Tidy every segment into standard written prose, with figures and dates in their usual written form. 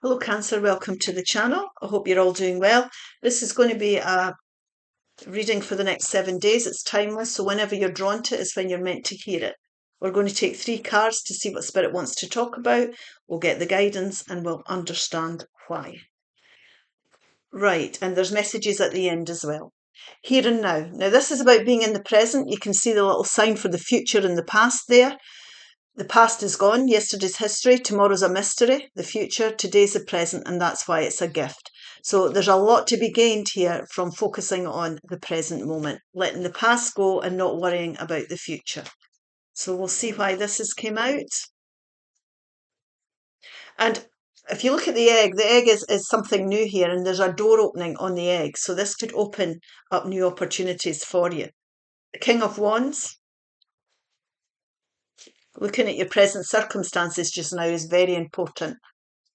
Hello Cancer, welcome to the channel. I hope you're all doing well. This is going to be a reading for the next 7 days. It's timeless, so whenever you're drawn to it is when you're meant to hear it. We're going to take 3 cards to see what Spirit wants to talk about. We'll get the guidance and we'll understand why. Right, and there's messages at the end as well. Here and now. Now this is about being in the present. You can see the little sign for the future and the past there. The past is gone, yesterday's history, tomorrow's a mystery, the future, today's the present, and that's why it's a gift. So there's a lot to be gained here from focusing on the present moment, letting the past go and not worrying about the future. So we'll see why this has came out. And if you look at the egg is something new here, and there's a door opening on the egg. So this could open up new opportunities for you. The King of Wands. Looking at your present circumstances just now is very important.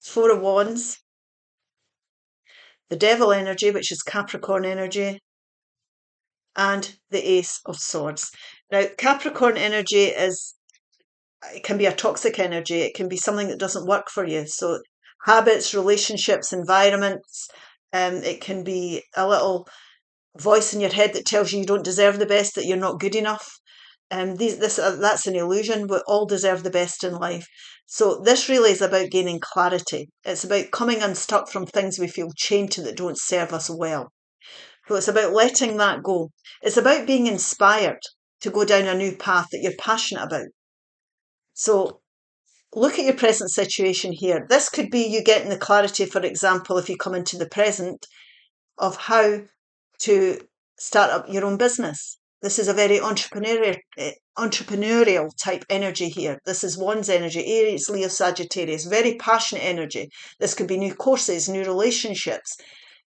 4 of Wands, the Devil energy, which is Capricorn energy, and the Ace of Swords. Now, Capricorn energy it can be a toxic energy. It can be something that doesn't work for you. So habits, relationships, environments, it can be a little voice in your head that tells you don't deserve the best, that you're not good enough. That's an illusion. We all deserve the best in life. So this really is about gaining clarity. It's about coming unstuck from things we feel chained to that don't serve us well. So it's about letting that go. It's about being inspired to go down a new path that you're passionate about. So look at your present situation here. This could be you getting the clarity, for example, if you come into the present, of how to start up your own business. This is a very entrepreneurial type energy here. This is Wands energy, Aries, Leo, Sagittarius, very passionate energy. This could be new courses, new relationships,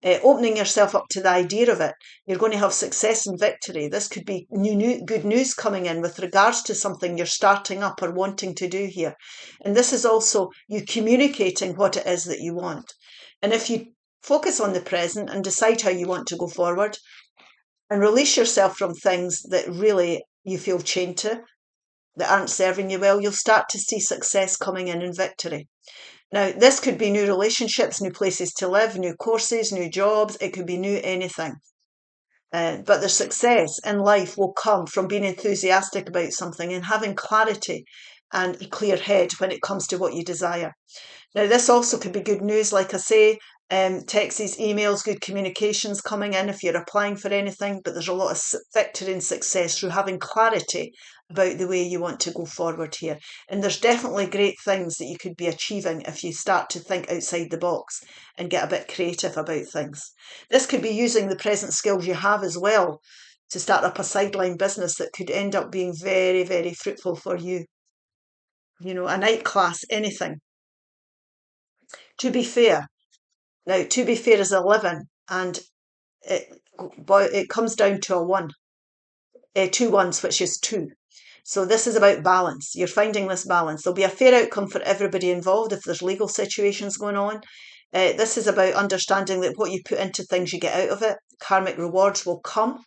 opening yourself up to the idea of it. You're going to have success and victory. This could be good news coming in with regards to something you're starting up or wanting to do here. And this is also you communicating what it is that you want. And if you focus on the present and decide how you want to go forward and release yourself from things that really you feel chained to, that aren't serving you well, you'll start to see success coming in victory. Now, this could be new relationships, new places to live, new courses, new jobs. It could be new anything. But the success in life will come from being enthusiastic about something and having clarity and a clear head when it comes to what you desire. Now, this also could be good news, like I say, texts, emails, good communications coming in if you're applying for anything, but there's a lot of victory and success through having clarity about the way you want to go forward here. And there's definitely great things that you could be achieving if you start to think outside the box and get a bit creative about things. This could be using the present skills you have as well to start up a sideline business that could end up being very, very fruitful for you. You know, a night class, anything. To be fair, now, to be fair is 11, and it comes down to a 1, 2 ones, which is 2. So this is about balance. You're finding this balance. There'll be a fair outcome for everybody involved if there's legal situations going on. This is about understanding that what you put into things, you get out of it. Karmic rewards will come.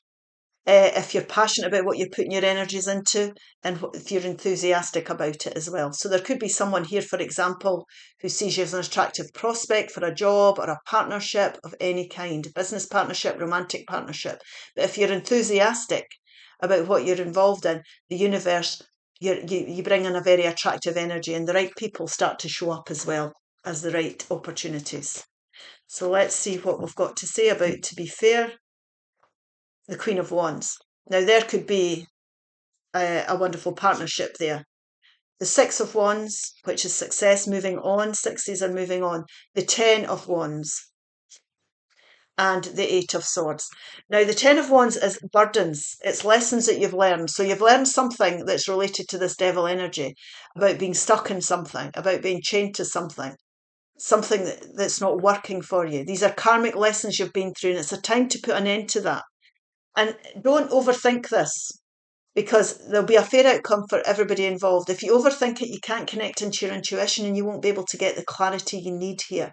If you're passionate about what you're putting your energies into and if you're enthusiastic about it as well. So there could be someone here, for example, who sees you as an attractive prospect for a job or a partnership of any kind, business partnership, romantic partnership. But if you're enthusiastic about what you're involved in, the universe, you bring in a very attractive energy and the right people start to show up as well as the right opportunities. So let's see what we've got to say about to be fair. The Queen of Wands. Now there could be a wonderful partnership there. The 6 of Wands, which is success, moving on. 60s are moving on. The 10 of Wands and the 8 of Swords. Now the 10 of Wands is burdens. It's lessons that you've learned. So you've learned something that's related to this devil energy, about being stuck in something, about being chained to something that's not working for you. These are karmic lessons you've been through, and it's a time to put an end to that. And don't overthink this, because there'll be a fair outcome for everybody involved. If you overthink it, you can't connect into your intuition and you won't be able to get the clarity you need here.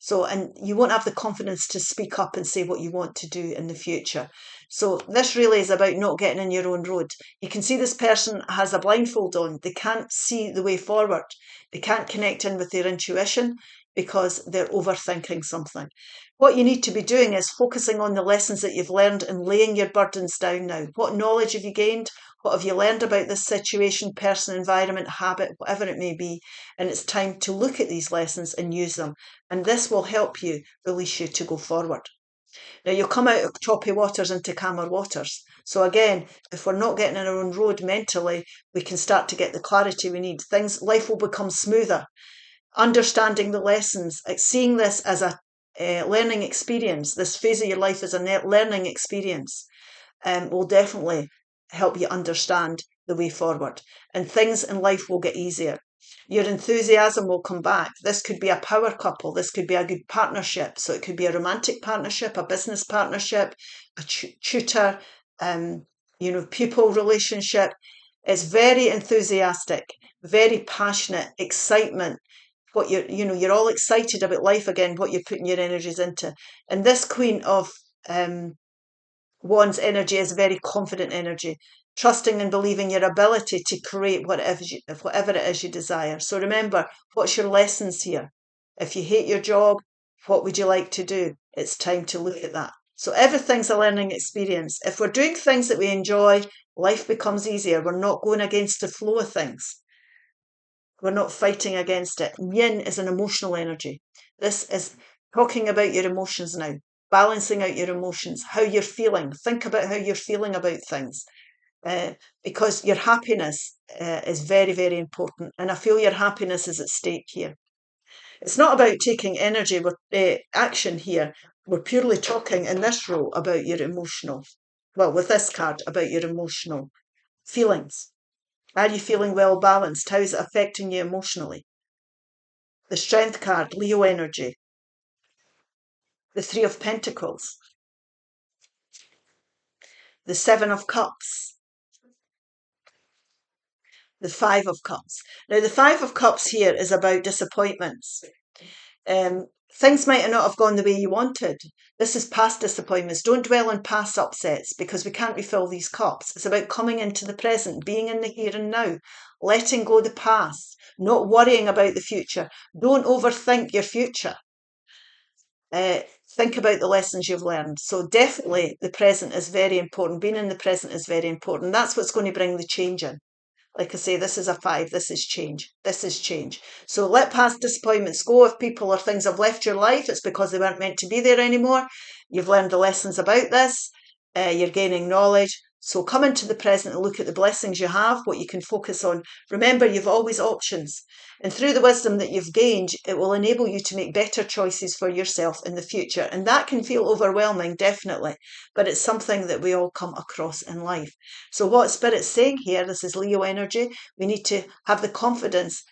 So, and you won't have the confidence to speak up and say what you want to do in the future. So this really is about not getting in your own road. You can see this person has a blindfold on. They can't see the way forward. They can't connect in with their intuition because they're overthinking something. What you need to be doing is focusing on the lessons that you've learned and laying your burdens down now. What knowledge have you gained? What have you learned about this situation, person, environment, habit, whatever it may be? And it's time to look at these lessons and use them. And this will help you, release you to go forward. Now, you'll come out of choppy waters into calmer waters. So again, if we're not getting in our own road mentally, we can start to get the clarity we need. Life will become smoother. Understanding the lessons, seeing this as a learning experience, this phase of your life as a learning experience, will definitely help you understand the way forward. And things in life will get easier. Your enthusiasm will come back. This could be a power couple. This could be a good partnership. So it could be a romantic partnership, a business partnership, a tutor, pupil relationship. It's very enthusiastic, very passionate, excitement. You're all excited about life again, what you're putting your energies into. And this Queen of Wands energy is very confident energy, trusting and believing your ability to create whatever it is you desire. So remember, what's your lessons here? If you hate your job, what would you like to do? It's time to look at that. So everything's a learning experience. If we're doing things that we enjoy, life becomes easier. We're not going against the flow of things. We're not fighting against it. Yin is an emotional energy. This is talking about your emotions now, balancing out your emotions, how you're feeling. Think about how you're feeling about things, because your happiness is very, very important. And I feel your happiness is at stake here. It's not about taking energy with action here. We're purely talking in this row about your emotional, with this card, about your emotional feelings. Are you feeling well balanced? How is it affecting you emotionally? The Strength card, Leo energy. The Three of Pentacles. The Seven of Cups. The Five of Cups. Now, the Five of Cups here is about disappointments. Things might not have gone the way you wanted. This is past disappointments. Don't dwell on past upsets because we can't refill these cups. It's about coming into the present, being in the here and now, letting go the past, not worrying about the future. Don't overthink your future. Think about the lessons you've learned. So definitely the present is very important. Being in the present is very important. That's what's going to bring the change in. Like I say, this is a 5. This is change. This is change. So let past disappointments go. If people or things have left your life, it's because they weren't meant to be there anymore. You've learned the lessons about this. You're gaining knowledge. So come into the present and look at the blessings you have, what you can focus on. Remember, you've always options. And through the wisdom that you've gained, it will enable you to make better choices for yourself in the future. And that can feel overwhelming, definitely. But it's something that we all come across in life. So what Spirit's saying here, this is Leo energy, we need to have the confidence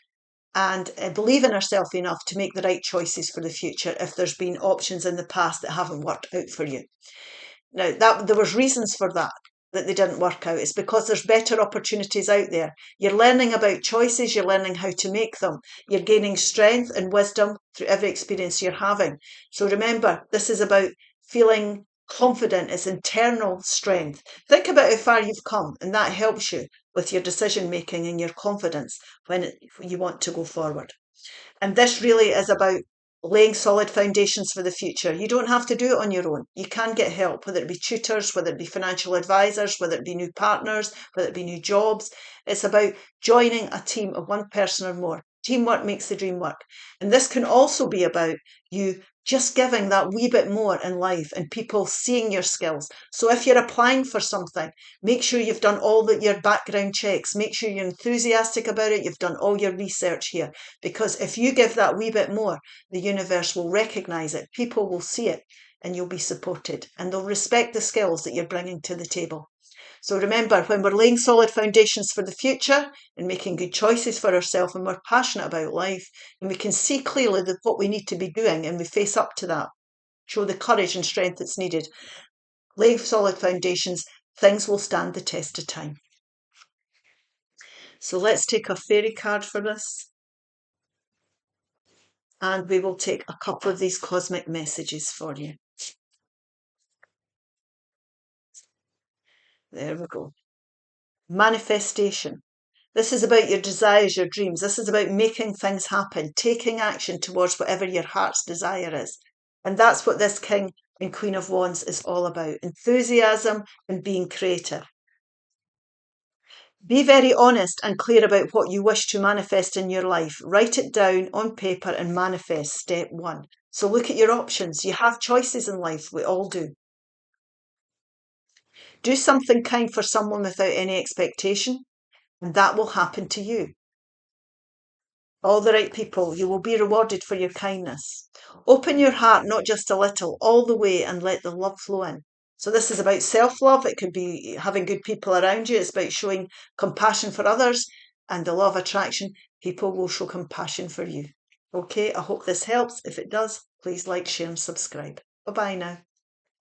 and believe in ourselves enough to make the right choices for the future if there's been options in the past that haven't worked out for you. Now, there was reasons for that they didn't work out. It's because there's better opportunities out there. You're learning about choices, you're learning how to make them. You're gaining strength and wisdom through every experience you're having. So remember, this is about feeling confident. It's internal strength. Think about how far you've come, and that helps you with your decision making and your confidence when you want to go forward. And this really is about laying solid foundations for the future. You don't have to do it on your own. You can get help, whether it be tutors, whether it be financial advisors, whether it be new partners, whether it be new jobs. It's about joining a team of one person or more. Teamwork makes the dream work. And this can also be about you just giving that wee bit more in life and people seeing your skills. So if you're applying for something, make sure you've done all your background checks. Make sure you're enthusiastic about it. You've done all your research here. Because if you give that wee bit more, the universe will recognise it. People will see it and you'll be supported. And they'll respect the skills that you're bringing to the table. So remember, when we're laying solid foundations for the future and making good choices for ourselves and we're passionate about life and we can see clearly what we need to be doing and we face up to that, show the courage and strength that's needed, laying solid foundations, things will stand the test of time. So let's take a fairy card for this. And we will take a couple of these cosmic messages for you. There we go. Manifestation. This is about your desires, your dreams. This is about making things happen, taking action towards whatever your heart's desire is. And that's what this King and Queen of Wands is all about. Enthusiasm and being creative. Be very honest and clear about what you wish to manifest in your life. Write it down on paper and manifest, step 1. So look at your options. You have choices in life. We all do. Do something kind for someone without any expectation, and that will happen to you. All the right people, you will be rewarded for your kindness. Open your heart, not just a little, all the way, and let the love flow in. So this is about self-love. It could be having good people around you. It's about showing compassion for others, and the law of attraction, people will show compassion for you. Okay, I hope this helps. If it does, please like, share and subscribe. Bye-bye now.